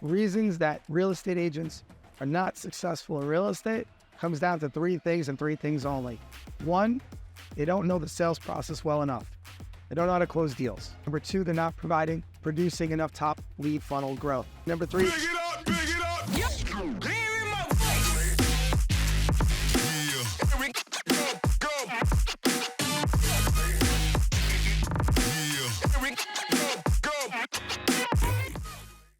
reasons that real estate agents are not successful in real estate comes down to three things and three things only. One, they don't know the sales process well enough. They don't know how to close deals. Number two, they're not producing enough top lead funnel growth. Number three, Big it up, big it up. Yep. Hear in my voice. Yeah. Here we go. Yeah. Here we go.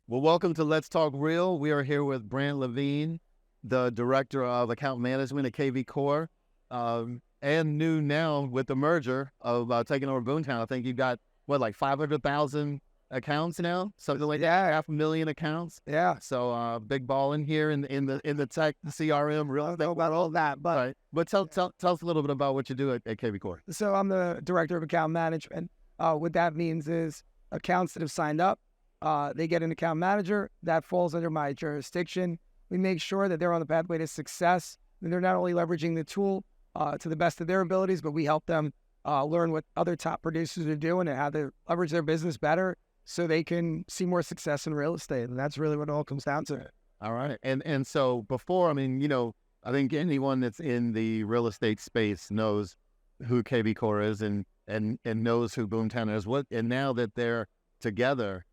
Well, welcome to Let's Talk Real. We are here with Brant Levine, the Director of Account Management at KV Core, and new now with the merger of taking over Boomtown. I think you've got, like 500,000 accounts now? Something like that, 500,000 accounts? Yeah. So big ball in here in the tech, CRM, real I don't estate. know about all that, but Right. But tell us a little bit about what you do at KV Core. so I'm the Director of Account Management. What that means is accounts that have signed up, they get an account manager that falls under my jurisdiction. We make sure that they're on the pathway to success, and they're not only leveraging the tool to the best of their abilities, but we help them learn what other top producers are doing and how to leverage their business better so they can see more success in real estate. And that's really what it all comes down to. All right. And so before, I think anyone that's in the real estate space knows who KV Core is and knows who Boomtown is. And now that they're together,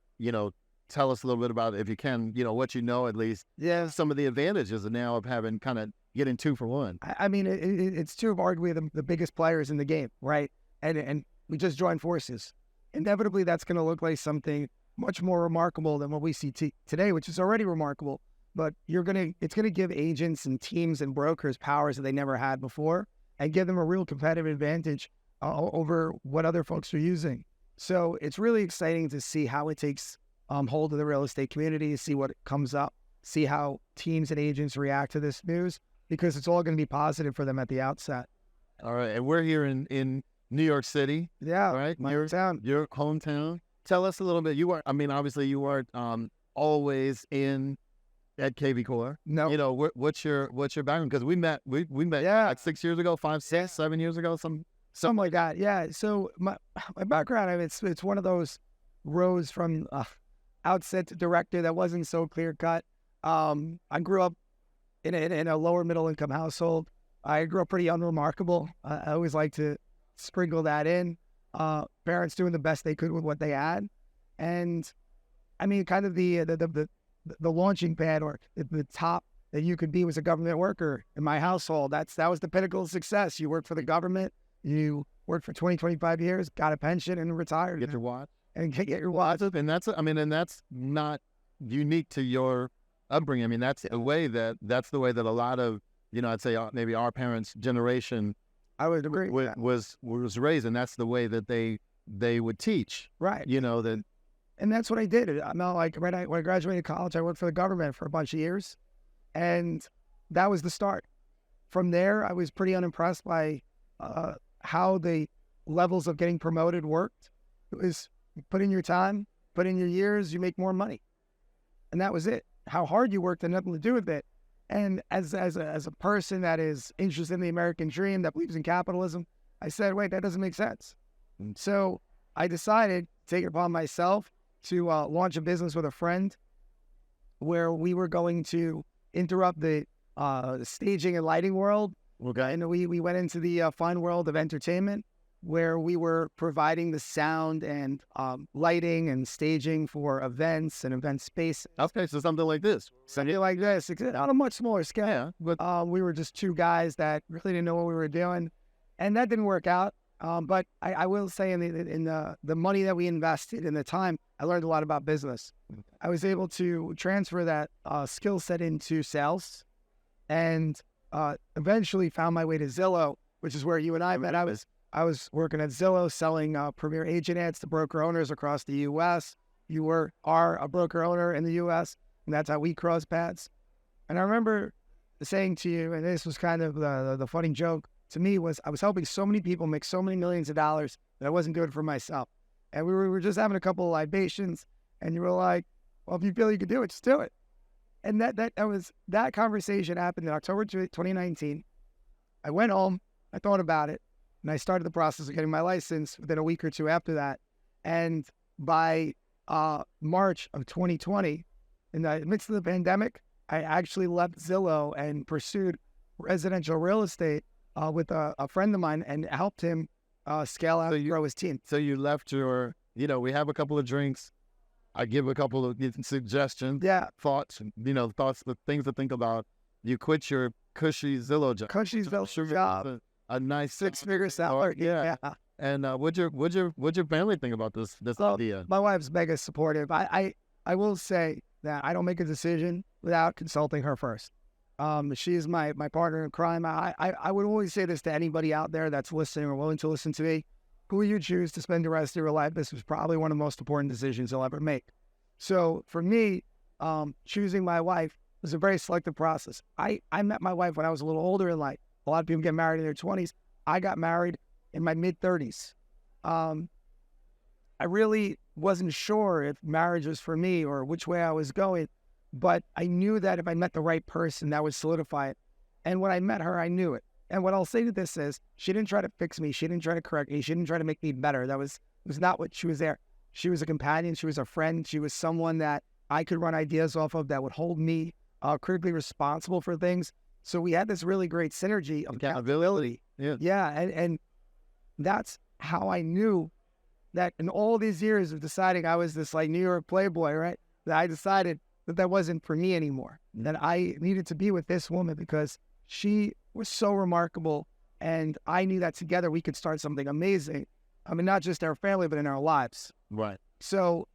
tell us a little bit about, if you can, what you know, at least, some of the advantages of now of having kind of getting two for one. It's two of arguably the biggest players in the game, right? And we just joined forces. Inevitably, that's going to look like something much more remarkable than what we see today, which is already remarkable. But it's going to give agents and teams and brokers powers that they never had before and give them a real competitive advantage over what other folks are using. So it's really exciting to see how it takes hold of the real estate community, see what comes up, see how teams and agents react to this news, because it's all going to be positive for them at the outset. All right. And we're here in New York City. Yeah. Right. My hometown. Your hometown. Tell us a little bit. Obviously you weren't always at KV Core. No. What's your background? Because we met like 6 years ago, 7 years ago, something like that. Yeah. So my background, it's one of those roads from outset to director that wasn't so clear cut. I grew up in a lower middle income household. I grew up pretty unremarkable. I always like to sprinkle that in. Parents doing the best they could with what they had, and kind of the launching pad or the top that you could be was a government worker in my household. That was the pinnacle of success. You worked for the government. You worked for 20, 25 years, got a pension, and retired. Get your watch. And get your watch. And that's not unique to your upbringing. That's the way that a lot of, I'd say maybe our parents' generation, I would agree with that. was raised, and that's the way that they would teach. Right. That. And that's what I did. When I graduated college, I worked for the government for a bunch of years, and that was the start. From there, I was pretty unimpressed by how the levels of getting promoted worked. It was put in your time, put in your years, you make more money. And that was it. How hard you worked had nothing to do with it. And as a person that is interested in the American dream, that believes in capitalism, I said, wait, that doesn't make sense. So I decided to take it upon myself to launch a business with a friend where we were going to interrupt the staging and lighting world. Okay. And we went into the fine world of entertainment, where we were providing the sound and lighting and staging for events and event spaces. Okay, so something like this. Something like this, on a much smaller scale. Yeah, but we were just two guys that really didn't know what we were doing, and that didn't work out. But I will say, in the money that we invested in the time, I learned a lot about business. I was able to transfer that skill set into sales, and eventually found my way to Zillow, which is where you and I met. I was working at Zillow selling premier agent ads to broker owners across the U.S. You are a broker owner in the U.S., and that's how we cross paths. And I remember saying to you, and this was kind of the funny joke to me, was I was helping so many people make so many millions of dollars that I wasn't doing it for myself. And we were just having a couple of libations, and you were like, well, if you feel you can do it, just do it. And that conversation happened in October 2019. I went home, I thought about it, and I started the process of getting my license within a week or two after that. And by March of 2020, in the midst of the pandemic, I actually left Zillow and pursued residential real estate with a friend of mine and helped him scale out and grow his team. So you left your, we have a couple of drinks. I give a couple of suggestions, thoughts, thoughts, the things to think about. You quit your cushy Zillow job. Cushy Zillow job. A nice 6-figure salary. Yeah. And what'd your family think about this idea? My wife's mega supportive. I will say that I don't make a decision without consulting her first. She's my partner in crime. I would always say this to anybody out there that's listening or willing to listen to me. Who you choose to spend the rest of your life, this was probably one of the most important decisions you'll ever make. So for me, choosing my wife was a very selective process. I met my wife when I was a little older in life. A lot of people get married in their 20s. I got married in my mid-30s. I really wasn't sure if marriage was for me or which way I was going, but I knew that if I met the right person, that would solidify it. And when I met her, I knew it. And what I'll say to this is, she didn't try to fix me. She didn't try to correct me. She didn't try to make me better. That was not what she was there. She was a companion. She was a friend. She was someone that I could run ideas off of that would hold me critically responsible for things. So we had this really great synergy of accountability. Yeah. And that's how I knew that in all these years of deciding I was this like New York playboy, right? That I decided that wasn't for me anymore. That I needed to be with this woman because she was so remarkable. And I knew that together we could start something amazing. I mean, not just our family, but in our lives. Right. So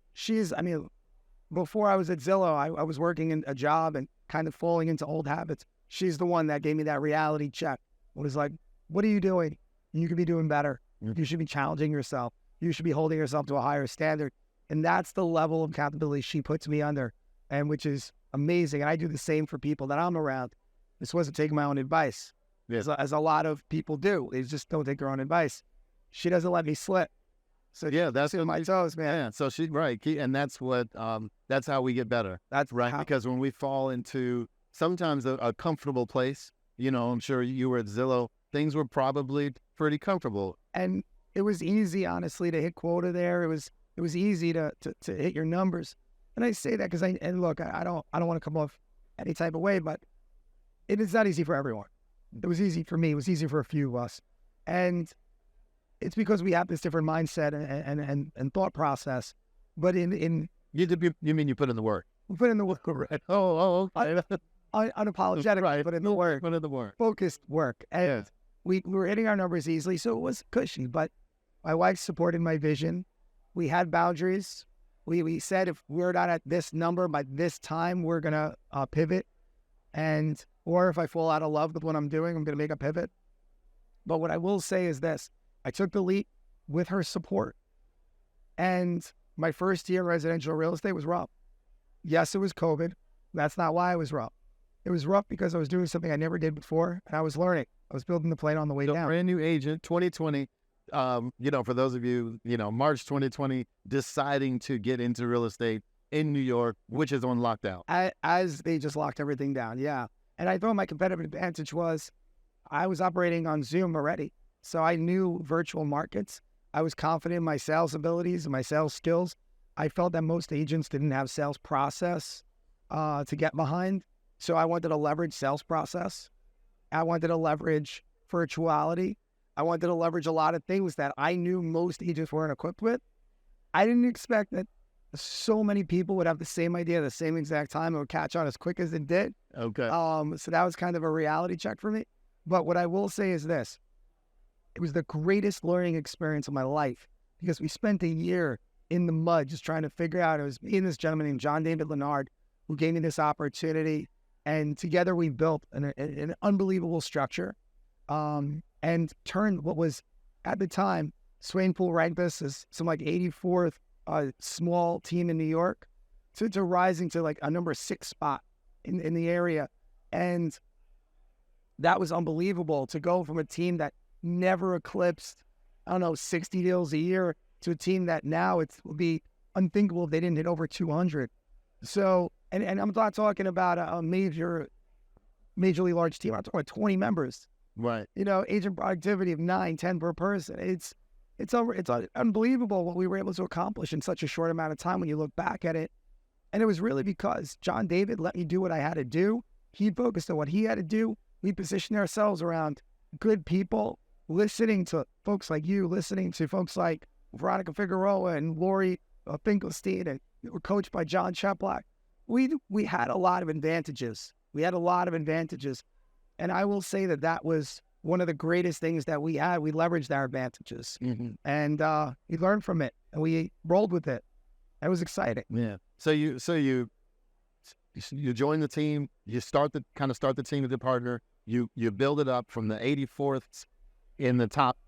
before I was at Zillow, I was working in a job and kind of falling into old habits. She's the one that gave me that reality check. It was like, what are you doing? You could be doing better. You should be challenging yourself. You should be holding yourself to a higher standard. And that's the level of accountability she puts me under, and which is amazing. And I do the same for people that I'm around. This wasn't taking my own advice, as a lot of people do. They just don't take their own advice. She doesn't let me slip. So that's on my toes, man. Yeah, so and that's what that's how we get better. That's right, because when we fall into sometimes a comfortable place, I'm sure you were at Zillow, things were probably pretty comfortable, and it was easy, honestly, to hit quota there. It was easy to hit your numbers, and I say that because I don't want to come off any type of way, but it is not easy for everyone. It was easy for me. It was easy for a few of us, and it's because we have this different mindset and thought process. But you mean you put in the work? We put in the work, right? Okay. Unapologetic, right. Put in the work. Put in the work. Focused work. And we were hitting our numbers easily, so it was cushy. But my wife supported my vision. We had boundaries. We said if we're not at this number by this time, we're gonna pivot. Or if I fall out of love with what I'm doing, I'm gonna make a pivot. But what I will say is this. I took the leap with her support. And my first year in residential real estate was rough. Yes, it was COVID. That's not why it was rough. It was rough because I was doing something I never did before, and I was learning. I was building the plane on the way down. Brand new agent, 2020. For those of you, March 2020, deciding to get into real estate in New York, which is on lockdown. As they just locked everything down, yeah. And I thought my competitive advantage was I was operating on Zoom already. So I knew virtual markets. I was confident in my sales abilities and my sales skills. I felt that most agents didn't have sales process to get behind. So I wanted to leverage sales process. I wanted to leverage virtuality. I wanted to leverage a lot of things that I knew most agents weren't equipped with. I didn't expect that so many people would have the same idea at the same exact time and would catch on as quick as it did. Okay. So that was kind of a reality check for me. But what I will say is this. It was the greatest learning experience of my life because we spent a year in the mud just trying to figure out. It was me and this gentleman named John David Lenard who gave me this opportunity. And together we built an unbelievable structure and turned what was, at the time, Swain Pool ranked us as some like 84th small team in New York to rising to like a number 6 spot in the area. And that was unbelievable to go from a team that never eclipsed, 60 deals a year to a team that now it would be unthinkable if they didn't hit over 200. So, and I'm not talking about a majorly large team. I'm talking about 20 members. Right. Agent productivity of 9, 10 per person. It's unbelievable what we were able to accomplish in such a short amount of time when you look back at it. And it was really because John David let me do what I had to do. He focused on what he had to do. We positioned ourselves around good people, listening to folks like you, listening to folks like Veronica Figueroa and Lori Finkelstein, and we were coached by John Cheplack. We had a lot of advantages. We had a lot of advantages. And I will say that that was one of the greatest things that we had. We leveraged our advantages, and we learned from it, and we rolled with it. It was exciting. Yeah. So you join the team. You start the team with your partner. You build it up from the 84th in the top,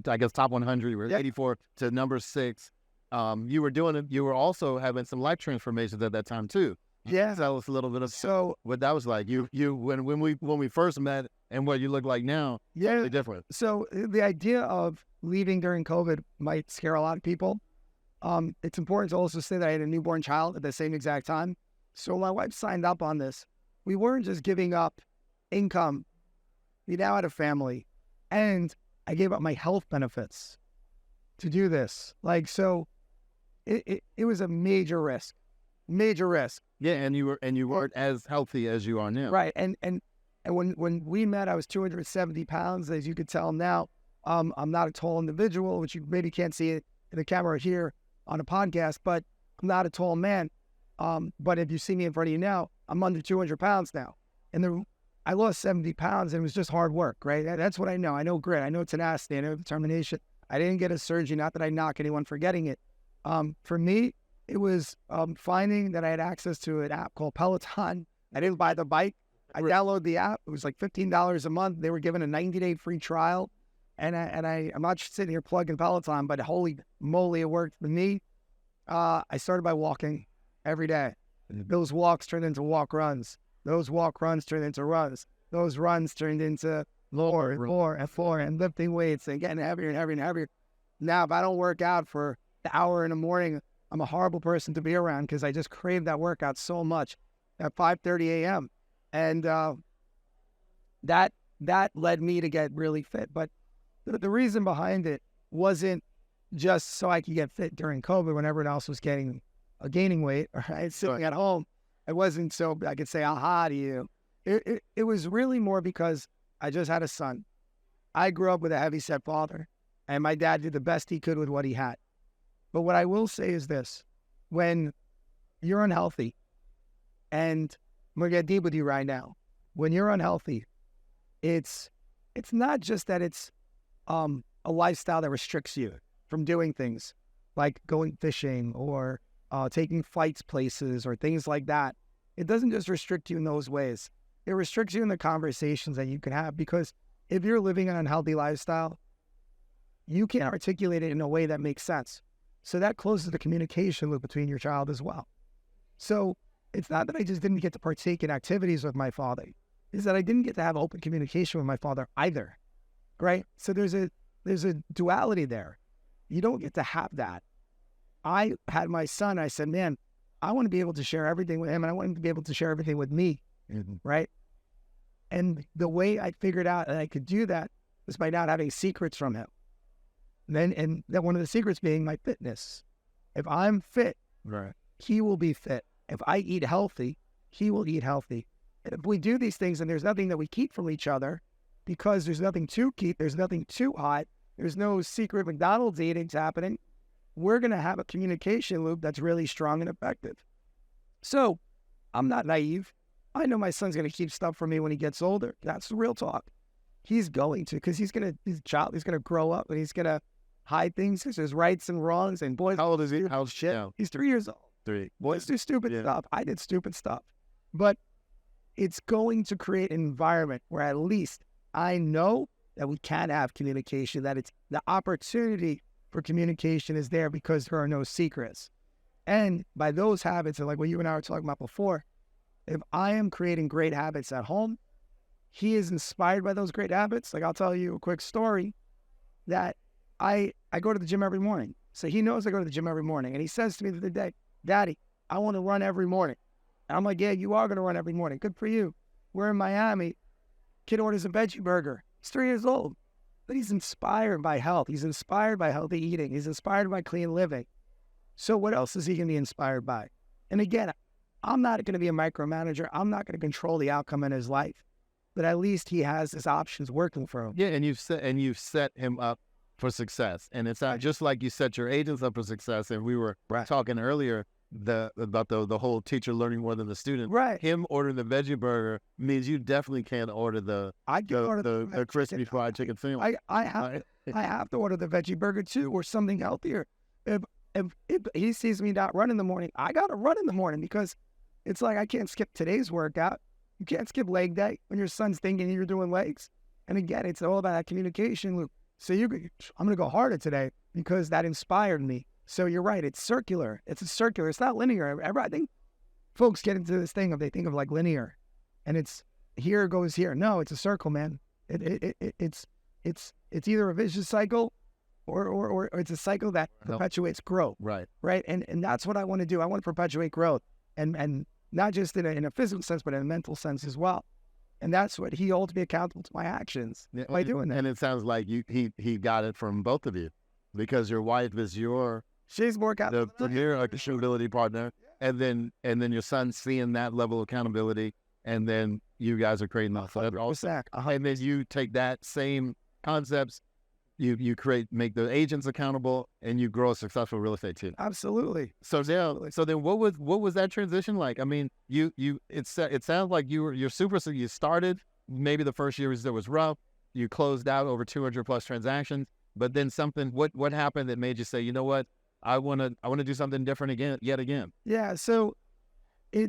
I guess top 100. You were 84 to number 6. You were doing it. You were also having some life transformations at that time too. Yeah. Tell us a little bit of So what that was like. When we first met and what you look like now. Yeah. Totally different. So the idea of leaving during COVID might scare a lot of people. It's important to also say that I had a newborn child at the same exact time. So my wife signed up on this. We weren't just giving up income. We now had a family, and I gave up my health benefits to do this. So it was a major risk. Yeah, and you weren't as healthy as you are now. Right. And when we met, I was 270 pounds. As you could tell now, I'm not a tall individual, which you maybe can't see it in the camera here on a podcast, but I'm not a tall man. But if you see me in front of you now, I'm under 200 pounds now. And I lost 70 pounds, and it was just hard work, right? That's what I know. I know grit. I know tenacity. I know determination. I didn't get a surgery, not that I knock anyone for getting it. For me, it was finding that I had access to an app called Peloton. I didn't buy the bike. I downloaded the app. It was like $15 a month. They were giving a 90-day free trial. And I'm not sitting here plugging Peloton, but holy moly, it worked for me. I started by walking every day. Those walks turned into walk runs. Those walk runs turned into runs. Those runs turned into more and lifting weights and getting heavier and heavier and heavier. Now, if I don't work out for the hour in the morning, I'm a horrible person to be around because I just crave that workout so much at 5:30 a.m. And that led me to get really fit. But the reason behind it wasn't just so I could get fit during COVID when everyone else was gaining weight, right? Sitting at home. It wasn't so I could say, aha to you. It was really more because I just had a son. I grew up with a heavyset father, and my dad did the best he could with what he had. But what I will say is this: when you're unhealthy, and I'm going to get deep with you right now, when you're unhealthy, it's not just that it's a lifestyle that restricts you from doing things like going fishing or taking flights places or things like that. It doesn't just restrict you in those ways. It restricts you in the conversations that you can have, because if you're living an unhealthy lifestyle, you can't articulate it in a way that makes sense. So that closes the communication loop between your child as well. So it's not that I just didn't get to partake in activities with my father. It's that I didn't get to have open communication with my father either, right? So there's a duality there. You don't get to have that. I had my son. I said, man, I want to be able to share everything with him, and I want him to be able to share everything with me, right? And the way I figured out that I could do that was by not having secrets from him. And that one of the secrets being my fitness. If I'm fit, Right. he will be fit. If I eat healthy, he will eat healthy. And if we do these things and there's nothing that we keep from each other, because there's nothing to keep, there's nothing to hide, there's no secret McDonald's eatings happening, we're going to have a communication loop that's really strong and effective. So I'm not naive. I know my son's going to keep stuff from me when he gets older. That's the real talk. He's going to, because he's going to grow up, and he's going to hide things because there's rights and wrongs. And boys, How old is he? How's shit? Now? He's 3 years old. 3. Boys do stupid stuff. I did stupid stuff. But it's going to create an environment where at least I know that we can have communication, that it's the opportunity for communication is there because there are no secrets. And by those habits, and like what you and I were talking about before, if I am creating great habits at home, he is inspired by those great habits. Like, I'll tell you a quick story that I go to the gym every morning. So he knows I go to the gym every morning. And he says to me the other day, Daddy, I want to run every morning. And I'm like, yeah, you are going to run every morning. Good for you. We're in Miami. Kid orders a veggie burger. He's 3 years old. But he's inspired by health. He's inspired by healthy eating. He's inspired by clean living. So what else is he going to be inspired by? And again, I'm not going to be a micromanager. I'm not going to control the outcome in his life, but at least he has his options working for him. Yeah, and you've set him up for success. And it's not just like you set your agents up for success. And we were talking earlier about the whole teacher learning more than the student. Right. Him ordering the veggie burger means you definitely can't order the crispy fried chicken sandwich. I have to order the veggie burger too, or something healthier. If he sees me not run in the morning, I got to run in the morning, because it's like I can't skip today's workout. You can't skip leg day when your son's thinking you're doing legs. And again, it's all about that communication loop. So I'm going to go harder today because that inspired me. So you're right. It's circular. It's not linear. I think folks get into this thing they think of like linear, and it's here goes here. No, it's a circle, man. It's either a vicious cycle or it's a cycle that perpetuates growth. Right. Right. And that's what I want to do. I want to perpetuate growth, and not just in a physical sense, but in a mental sense as well. And that's what he holds me accountable to my actions by doing that. And it sounds like he got it from both of you, because your wife is she's more accountable. The premier accountability partner, and then your son seeing that level of accountability, and then you guys are creating that. And then you take that same concepts, you make the agents accountable, and you grow a successful real estate team. Absolutely. So then what was that transition like? I mean, it sounds like you started, maybe the first year was rough. You closed out over 200 plus transactions, but then what happened that made you say, you know what, I want to do something different yet again? Yeah. So I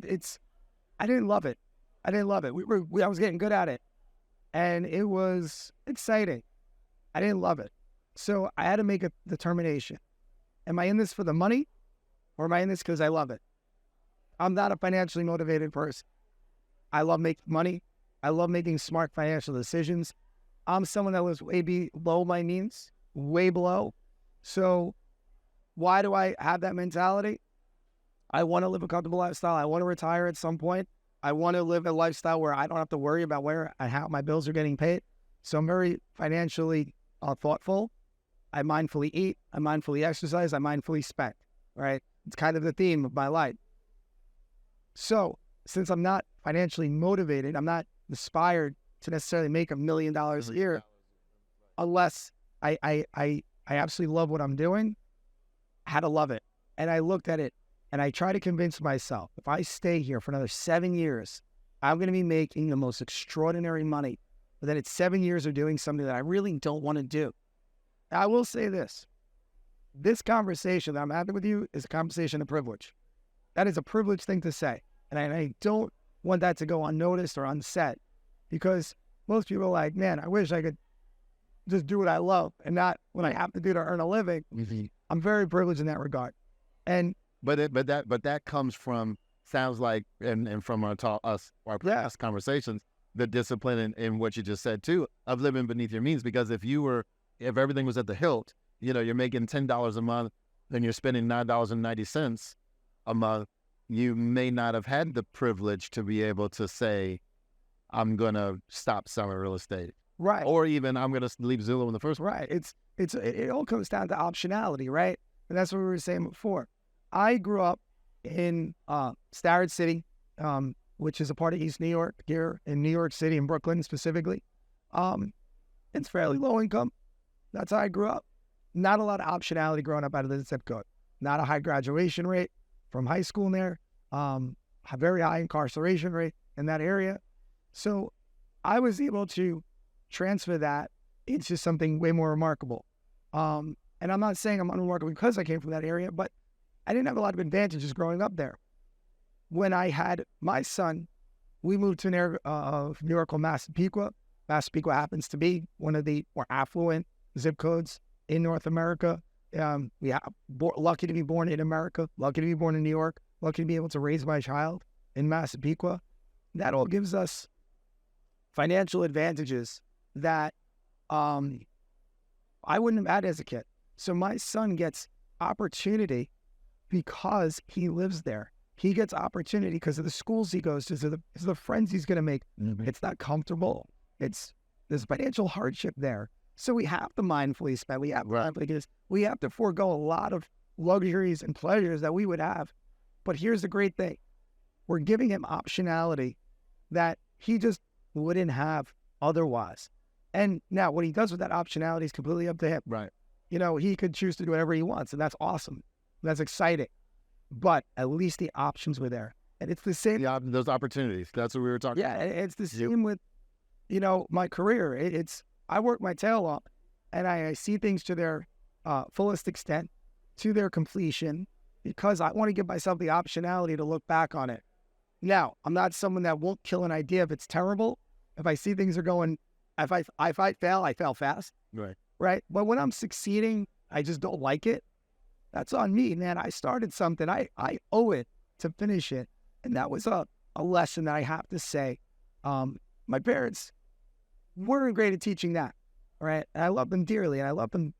didn't love it. I was getting good at it, and it was exciting. I didn't love it. So I had to make a determination. Am I in this for the money, or am I in this because I love it? I'm not a financially motivated person. I love making money. I love making smart financial decisions. I'm someone that lives way below my means, way below. So why do I have that mentality? I want to live a comfortable lifestyle. I want to retire at some point. I want to live a lifestyle where I don't have to worry about where and how my bills are getting paid. So I'm very financially thoughtful. I mindfully eat. I mindfully exercise. I mindfully spend. Right? It's kind of the theme of my life. So since I'm not financially motivated, I'm not inspired to necessarily make $1 million a year, unless I absolutely love what I'm doing. I had to love it. And I looked at it, and I try to convince myself, if I stay here for another 7 years, I'm going to be making the most extraordinary money. But then it's 7 years of doing something that I really don't want to do. Now, I will say this. This conversation that I'm having with you is a conversation of privilege. That is a privileged thing to say. And I don't want that to go unnoticed or unsaid, because most people are like, man, I wish I could just do what I love and not what I have to do to earn a living. Mm-hmm. I'm very privileged in that regard. And but that comes from, sounds like, and from our past conversations, the discipline in what you just said too, of living beneath your means. Because if everything was at the hilt, you're making $10 a month, then you're spending $9.90 a month, you may not have had the privilege to be able to say, I'm going to stop selling real estate. Right. Or even I'm going to leave Zillow in the first place. Right. It all comes down to optionality, right? And that's what we were saying before. I grew up in Starrett City, which is a part of East New York, here in New York City, in Brooklyn specifically. It's fairly low income. That's how I grew up. Not a lot of optionality growing up out of the zip code. Not a high graduation rate from high school in there. A very high incarceration rate in that area. So I was able to transfer that into something way more remarkable. And I'm not saying I'm unremarkable because I came from that area, but I didn't have a lot of advantages growing up there. When I had my son, we moved to an area of New York called Massapequa. Massapequa happens to be one of the more affluent zip codes in North America. Lucky to be born in America, lucky to be born in New York, lucky to be able to raise my child in Massapequa. That all gives us financial advantages that I wouldn't have had as a kid. So my son gets opportunity because he lives there. He gets opportunity because of the schools he goes to, the friends he's going to make. Mm-hmm. It's not comfortable. There's financial hardship there. So we have to mindfully spend. We have to forego a lot of luxuries and pleasures that we would have But here's the great thing. We're giving him optionality that he just wouldn't have otherwise. And now what he does with that optionality is completely up to him. Right. You know, he could choose to do whatever he wants, and that's awesome. That's exciting. But at least the options were there. And it's the same. Yeah, those opportunities. That's what we were talking Yeah, about. it's the same with, you know, my career. I work my tail off, and I see things to their fullest extent, to their completion, because I want to give myself the optionality to look back on it. Now, I'm not someone that won't kill an idea if it's terrible. If I see things are going, if I fail, I fail fast. Right. Right. But when I'm succeeding, I just don't like it. That's on me, man. I started something. I owe it to finish it. And that was a lesson that I have to say. My parents weren't great at teaching that. Right. And I love them dearly, and I love them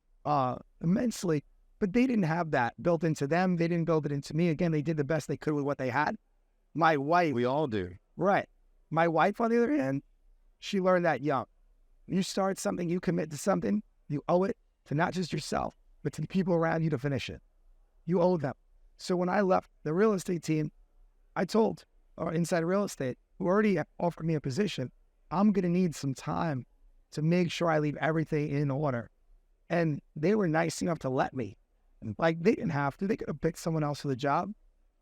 immensely. But they didn't have that built into them. They didn't build it into me. Again, they did the best they could with what they had. My wife. We all do. Right. My wife, on the other hand, she learned that young. When you start something, you commit to something, you owe it to not just yourself, but to the people around you to finish it. You owe them. So when I left the real estate team, I told Inside Real Estate, who already offered me a position, I'm going to need some time to make sure I leave everything in order. And they were nice enough to let me. Like, they didn't have to. They could have picked someone else for the job.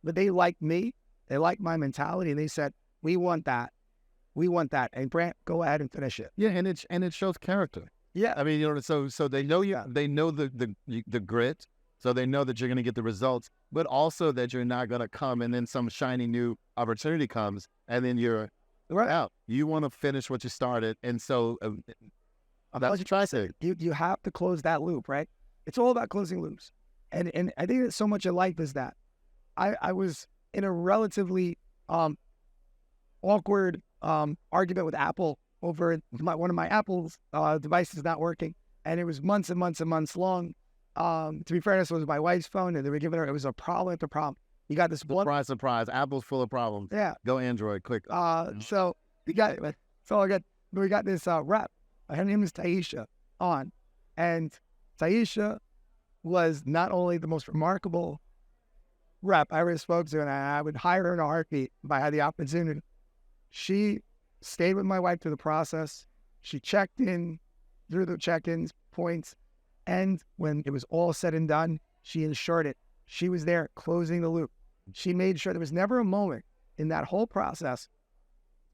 But they liked me. They liked my mentality. And they said, we want that. We want that. And Brant, go ahead and finish it. Yeah, and it shows character. Yeah. I mean, you know, so they know you. They know the grit. So they know that you're going to get the results, but also that you're not going to come and then some shiny new opportunity comes and then you're out. You want to finish what you started, and so that's what you try to say. You have to close that loop, right? It's all about closing loops, and I think that so much of life is that. I was in a relatively awkward argument with Apple over one of my Apple's devices not working, and it was months and months and months long. To be fair, this was my wife's phone, and they were giving her, it was a problem after problem. You got this one. Surprise. Apple's full of problems. Yeah. Go Android, quick. So we got it. So I got, we got this rep. Her name is Taisha on. And Taisha was not only the most remarkable rep I ever spoke to, and I would hire her in a heartbeat if I had the opportunity. She stayed with my wife through the process. She checked in through the check-ins points. And when it was all said and done, she ensured it. She was there closing the loop. She made sure there was never a moment in that whole process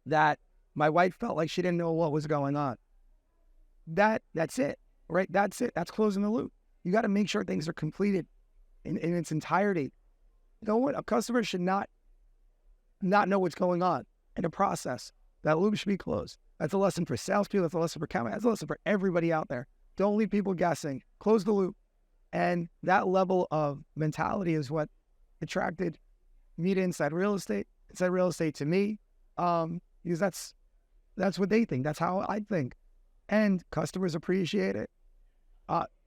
that my wife felt like she didn't know what was going on. That's it, right? That's it. That's closing the loop. You got to make sure things are completed in its entirety. You know what? A customer should not know what's going on in a process. That loop should be closed. That's a lesson for salespeople. That's a lesson for accountants. That's a lesson for everybody out there. Don't leave people guessing. Close the loop. And that level of mentality is what attracted me to Inside Real Estate. Inside Real Estate to me, because that's what they think. That's how I think. And customers appreciate it.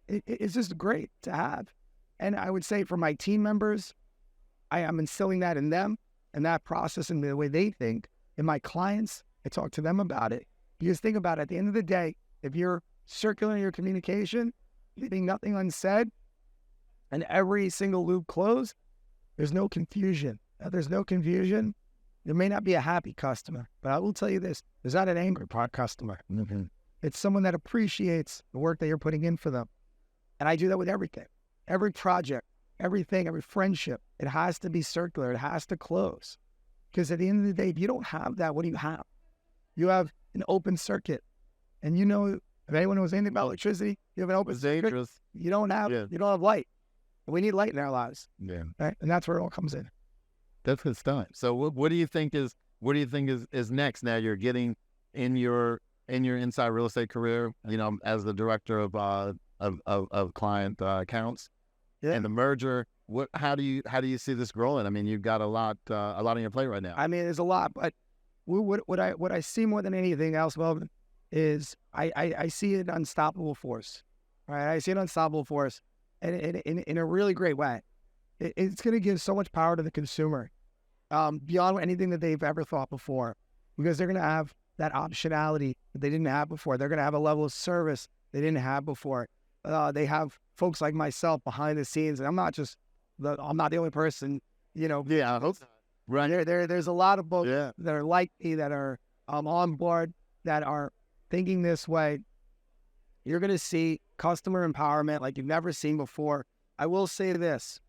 It's just great to have. And I would say for my team members, I am instilling that in them and that process and the way they think. And my clients, I talk to them about it. Because think about it, at the end of the day, if you're circulating your communication, leaving nothing unsaid, and every single loop closed, there's no confusion. If there's no confusion, there may not be a happy customer. But I will tell you this, there's not an angry customer. Mm-hmm. It's someone that appreciates the work that you're putting in for them. And I do that with everything. Every project, everything, every friendship, it has to be circular. It has to close. Because at the end of the day, if you don't have that, what do you have? You have an open circuit. And you know, if anyone knows anything about electricity, you have an open circuit. Dangerous. You don't have light. We need light in our lives. Yeah. Right? And that's where it all comes in. That's good stuff. So what do you think is next? Now you're getting in your inside real estate career, you know, as the director of client accounts, and the merger. How do you see this growing? I mean, you've got a lot on your plate right now. I mean, there's a lot, but what I see more than anything else, Melvin, is I see an unstoppable force. Right? I see an unstoppable force, and in a really great way. It's going to give so much power to the consumer, beyond anything that they've ever thought before, because they're going to have that optionality that they didn't have before. They're going to have a level of service they didn't have before. They have folks like myself behind the scenes, and I'm not the only person Yeah, I hope so. Right. there's a lot of folks Yeah. that are like me that are on board, that are thinking this way. You're going to see customer empowerment like you've never seen before. I will say this.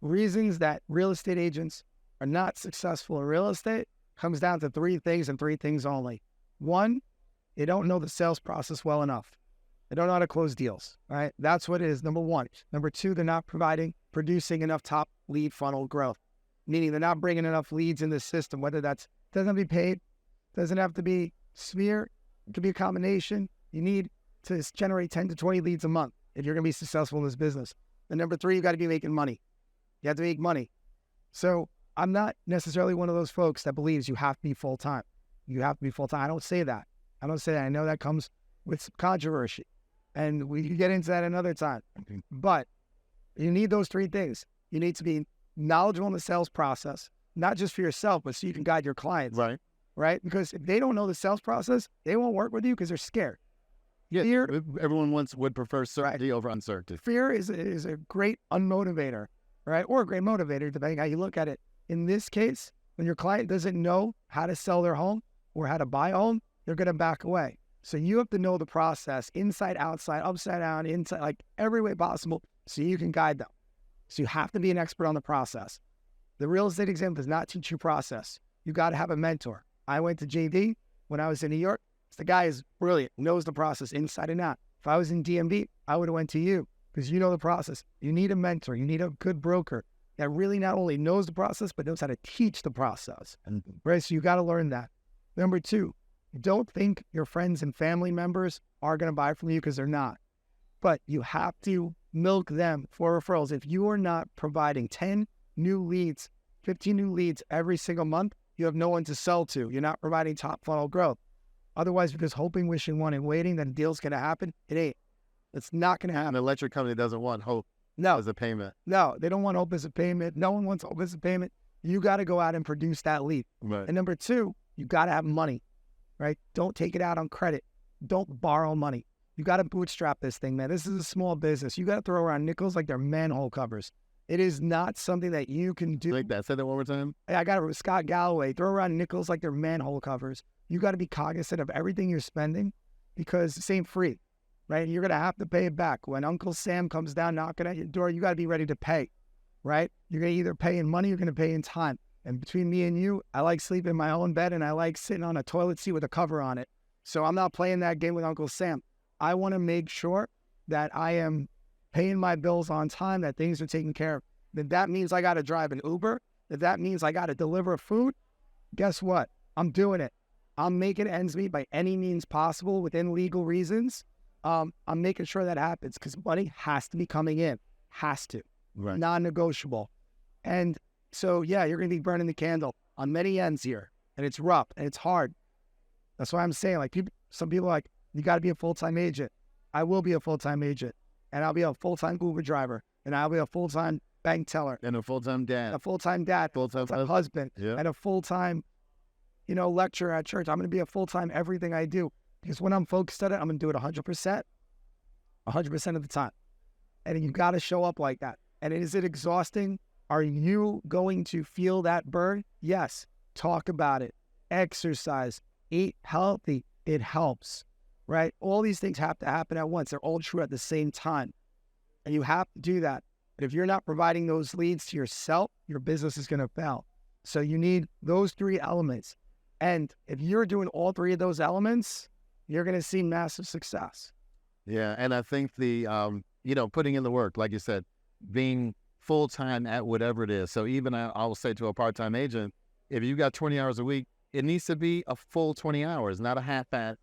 Reasons that real estate agents are not successful in real estate comes down to three things and three things only. One, they don't know the sales process well enough. They don't know how to close deals, right? That's what it is, number one. Number two, they're not producing enough top lead funnel growth, meaning they're not bringing enough leads in the system, whether that's, doesn't have to be paid, doesn't have to be sphere, it could be a combination. You need to generate 10 to 20 leads a month if you're going to be successful in this business. And number three, you got to be making money. You have to make money. So I'm not necessarily one of those folks that believes you have to be full-time. You have to be full-time. I don't say that. I know that comes with some controversy. And we can get into that another time. But you need those three things. You need to be knowledgeable in the sales process, not just for yourself, but so you can guide your clients. Right. Right? Because if they don't know the sales process, they won't work with you because they're scared. Yeah. Fear, Everyone would prefer certainty over uncertainty. fear is a great unmotivator, right? Or a great motivator, depending how you look at it. In this case, when your client doesn't know how to sell their home or how to buy a home, they're going to back away. So you have to know the process inside, outside, upside down, inside, like every way possible, so you can guide them. So you have to be an expert on the process. The real estate exam does not teach you process. You got to have a mentor. I went to JD when I was in New York. The guy is brilliant, knows the process inside and out. If I was in DMV, I would have went to you because you know the process. You need a mentor. You need a good broker that really not only knows the process, but knows how to teach the process. Right? So you got to learn that. Number two, don't think your friends and family members are going to buy from you because they're not. But you have to milk them for referrals. If you are not providing 10 new leads, 15 new leads every single month, you have no one to sell to. You're not providing top funnel growth. Otherwise, because hoping, wishing, wanting, waiting that a deal's going to happen, it ain't. It's not going to happen. An electric company doesn't want hope No, as a payment. no, they don't want hope as a payment. No one wants hope as a payment. You got to go out and produce that lead. Right. And number two, you got to have money, right? Don't take it out on credit. Don't borrow money. You got to bootstrap this thing, man. This is a small business. You got to throw around nickels like they're manhole covers. It is not something that you can do. Like that. Say that one more time. I got it with Scott Galloway. Throw around nickels like they're manhole covers. You got to be cognizant of everything you're spending because this ain't free, right? You're going to have to pay it back. When Uncle Sam comes down knocking at your door, you got to be ready to pay, right? You're going to either pay in money or you're going to pay in time. And between me and you, I like sleeping in my own bed and I like sitting on a toilet seat with a cover on it. So I'm not playing that game with Uncle Sam. I want to make sure that I am paying my bills on time, that things are taken care of. If that means I got to drive an Uber, if that means I got to deliver food, guess what? I'm doing it. I'm making ends meet by any means possible within legal reasons. I'm making sure that happens because money has to be coming in. Has to. Right. Non-negotiable. And so, yeah, you're going to be burning the candle on many ends here. And it's rough and it's hard. That's why I'm saying, like, some people are like, you got to be a full-time agent. I will be a full-time agent. And I'll be a full-time Uber driver. And I'll be a full-time bank teller. And a full-time dad. A full-time dad. Full-time husband. Yeah. And a full-time, lecturer at church. I'm going to be a full-time everything I do. Because when I'm focused on it, I'm going to do it 100%. 100% of the time. And you got to show up like that. And is it exhausting? Are you going to feel that burn? Yes. Talk about it. Exercise. Eat healthy. It helps. Right? All these things have to happen at once. They're all true at the same time. And you have to do that. And if you're not providing those leads to yourself, your business is going to fail. So you need those three elements. And if you're doing all three of those elements, you're going to see massive success. Yeah. And I think the, putting in the work, like you said, being full-time at whatever it is. So even I will say to a part-time agent, if you got 20 hours a week, it needs to be a full 20 hours, not a half-at.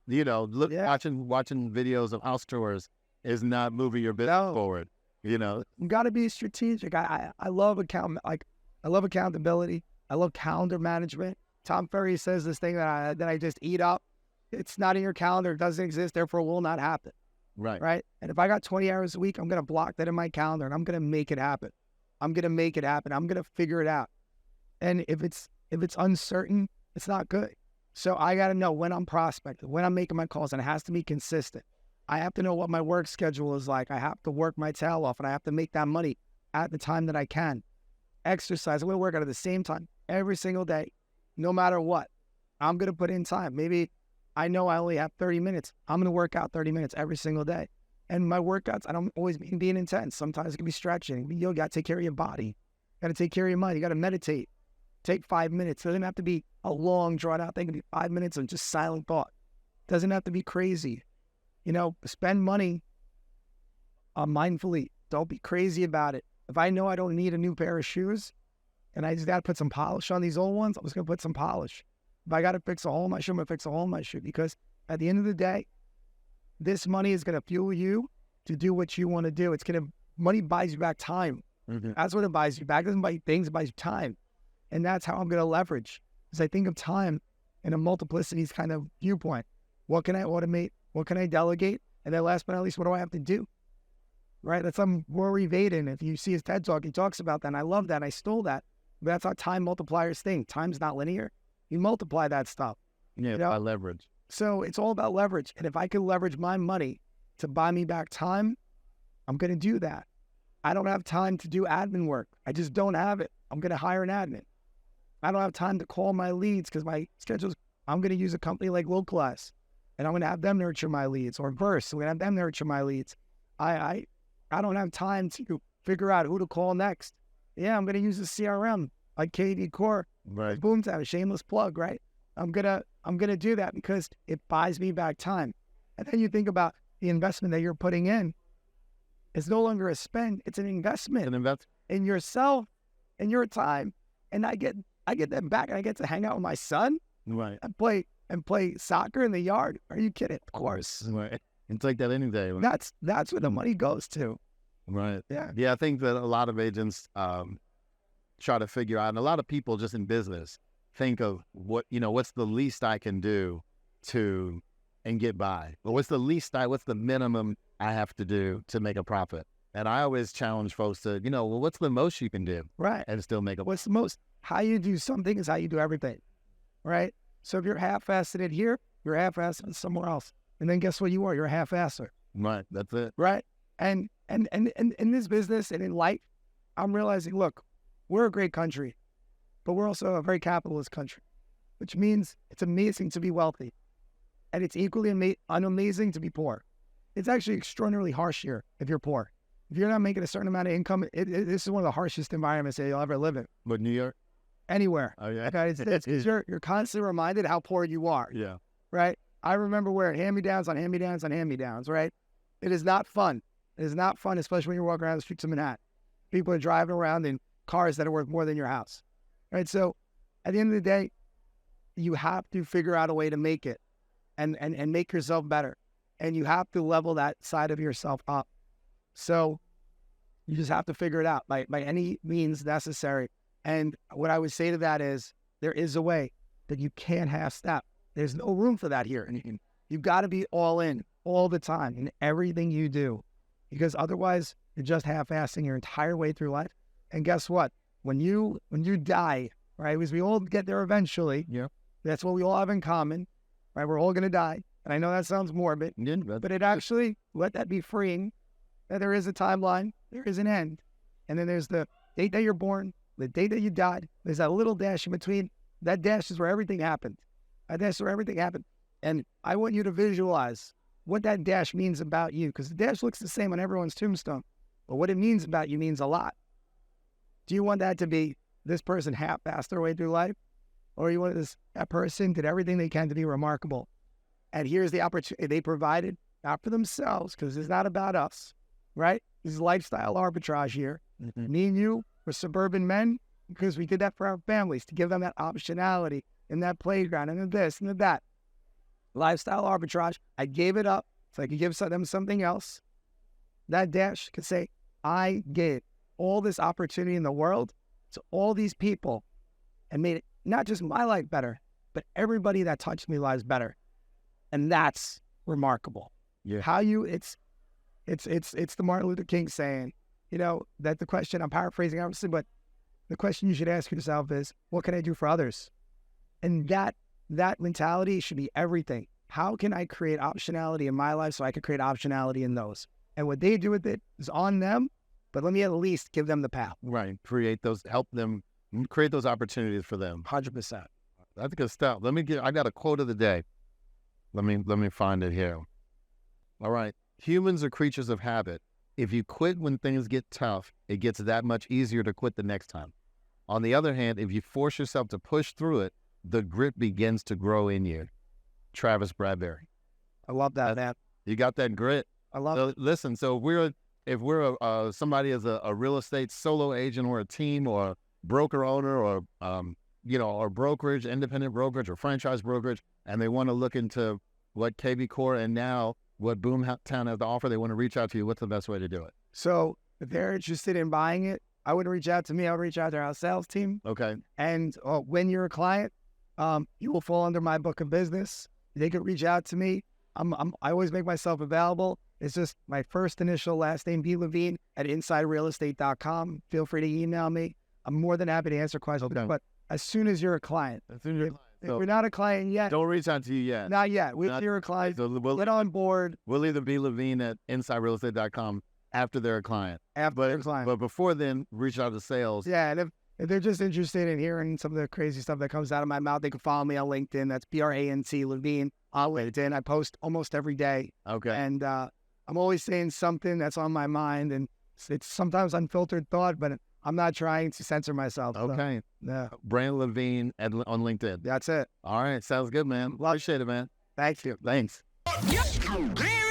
Watching videos of house tours is not moving your business forward. You got to be strategic. I love I love accountability. I love calendar management. Tom Ferry says this thing that I just eat up. It's not in your calendar. It doesn't exist. Therefore, it will not happen. Right. Right. And if I got 20 hours a week, I'm going to block that in my calendar and I'm going to make it happen. I'm going to make it happen. I'm going to figure it out. And if it's uncertain, it's not good. So I got to know when I'm prospecting, when I'm making my calls, and it has to be consistent. I have to know what my work schedule is like. I have to work my tail off and I have to make that money at the time that I can. exercise. I'm going to work out at the same time every single day, no matter what. I'm going to put in time. Maybe I know I only have 30 minutes. I'm going to work out 30 minutes every single day. And my workouts, I don't always mean being intense. Sometimes it can be stretching. You got to take care of your body. You got to take care of your mind. You got to meditate. Take 5 minutes. It doesn't have to be a long, drawn-out thing. It can be 5 minutes of just silent thought. It doesn't have to be crazy. Spend money mindfully. Don't be crazy about it. If I know I don't need a new pair of shoes and I just got to put some polish on these old ones, I'm just going to put some polish. If I got to fix a hole in my shoe, I'm going to fix a hole in my shoe, because at the end of the day, this money is going to fuel you to do what you want to do. Money buys you back time. Mm-hmm. That's what it buys you back. It doesn't buy you things, it buys you time. And that's how I'm going to leverage, because I think of time in a multiplicities kind of viewpoint. What can I automate? What can I delegate? And then last but not least, what do I have to do? Right? That's Rory Vaden. If you see his TED Talk, he talks about that. And I love that. And I stole that. But that's our time multipliers thing. Time's not linear. You multiply that stuff. Yeah, by leverage. So it's all about leverage. And if I can leverage my money to buy me back time, I'm going to do that. I don't have time to do admin work. I just don't have it. I'm going to hire an admin. I don't have time to call my leads because my schedule's, I'm going to use a company like Localize, and I'm going to have them nurture my leads, or Verse. I'm going to have them nurture my leads. I don't have time to figure out who to call next. Yeah, I'm going to use a CRM like KD Core. Right. Boomtown, a shameless plug, right? I'm gonna do that because it buys me back time. And then you think about the investment that you're putting in. It's no longer a spend; it's an investment in yourself and your time. And I get that back, and I get to hang out with my son, right, and play soccer in the yard. Are you kidding? Of course. Right. It's like that any day. Right? That's where the money goes to. Right. Yeah. Yeah. I think that a lot of agents try to figure out, and a lot of people just in business think of what's the least I can do and get by, or what's the minimum I have to do to make a profit. And I always challenge folks to, what's the most you can do, right, and still make a. What's the most? How you do something is how you do everything, right? So if you're half-assed it here, you're half-assed it somewhere else, and then guess what you are? You're a half-asser. Right. That's it. Right. And in this business and in life, I'm realizing, look, we're a great country, but we're also a very capitalist country, which means it's amazing to be wealthy, and it's equally unamazing to be poor. It's actually extraordinarily harsh here if you're poor. If you're not making a certain amount of income, this is one of the harshest environments that you'll ever live in. But New York? Anywhere. Oh, yeah. Okay, you're constantly reminded how poor you are. Yeah. Right? I remember wearing hand-me-downs on hand-me-downs on hand-me-downs, right? It is not fun. It is not fun, especially when you're walking around the streets of Manhattan. People are driving around in cars that are worth more than your house. Right? So at the end of the day, you have to figure out a way to make it and make yourself better. And you have to level that side of yourself up. So you just have to figure it out by any means necessary. And what I would say to that is there is a way that you can't half-step. There's no room for that here. And you've got to be all in all the time in everything you do, because otherwise you're just half-assing your entire way through life. And guess what? When you die, right? Because we all get there eventually. Yeah. That's what we all have in common, right? We're all going to die. And I know that sounds morbid, Yeah, but it actually, let that be freeing, that there is a timeline, there is an end. And then there's the date that you're born, the date that you died. There's that little dash in between. That dash is where everything happened. That dash is where everything happened. And I want you to visualize what that dash means about you, because the dash looks the same on everyone's tombstone. But what it means about you means a lot. Do you want that to be this person half-assed their way through life? Or you want that person did everything they can to be remarkable? And here's the opportunity they provided, not for themselves, because it's not about us, right? This is lifestyle arbitrage here. Mm-hmm. Me and you were suburban men because we did that for our families, to give them that optionality in that playground and this and that. Lifestyle arbitrage, I gave it up so I could give them something else. That dash could say, I gave all this opportunity in the world to all these people and made it not just my life better, but everybody that touched me lives better. And that's remarkable. Yeah. It's the Martin Luther King saying, that the question, I'm paraphrasing obviously, but the question you should ask yourself is, what can I do for others? And that mentality should be everything. How can I create optionality in my life so I can create optionality in those? And what they do with it is on them, but let me at least give them the path. Right. Help them create those opportunities for them. 100%. That's good stuff. I got a quote of the day. Let me find it here. All right. Humans are creatures of habit. If you quit when things get tough, it gets that much easier to quit the next time. On the other hand, if you force yourself to push through it, the grit begins to grow in you. Travis Bradbury. I love that, man. You got that grit. I love So listen, so if we're somebody as a real estate solo agent or a team or broker owner or or brokerage, independent brokerage or franchise brokerage, and they want to look into what KB Core and now what Boomtown has to offer, they want to reach out to you. What's the best way to do it? So if they're interested in buying it, I would reach out to me. I would reach out to our sales team. Okay. And when you're a client, you will fall under my book of business. They could reach out to me. I always make myself available. It's just my first initial last name, B. Levine at InsideRealEstate.com. Feel free to email me. I'm more than happy to answer questions. Okay. But as soon as you're a client, if we're not a client yet, don't reach out to you yet. Not yet. If you're a client, So get on board. We'll either be Levine at InsideRealEstate.com after they're a client. They're a client. But before then, reach out to sales. Yeah, and if they're just interested in hearing some of the crazy stuff that comes out of my mouth, they can follow me on LinkedIn. That's Brant Levine on LinkedIn. I post almost every day. Okay. And I'm always saying something that's on my mind, and it's sometimes unfiltered thought, but I'm not trying to censor myself. Okay. So, yeah. Brant Levine on LinkedIn. That's it. All right. Sounds good, man. Appreciate it, man. Thank you. Thanks. Yeah.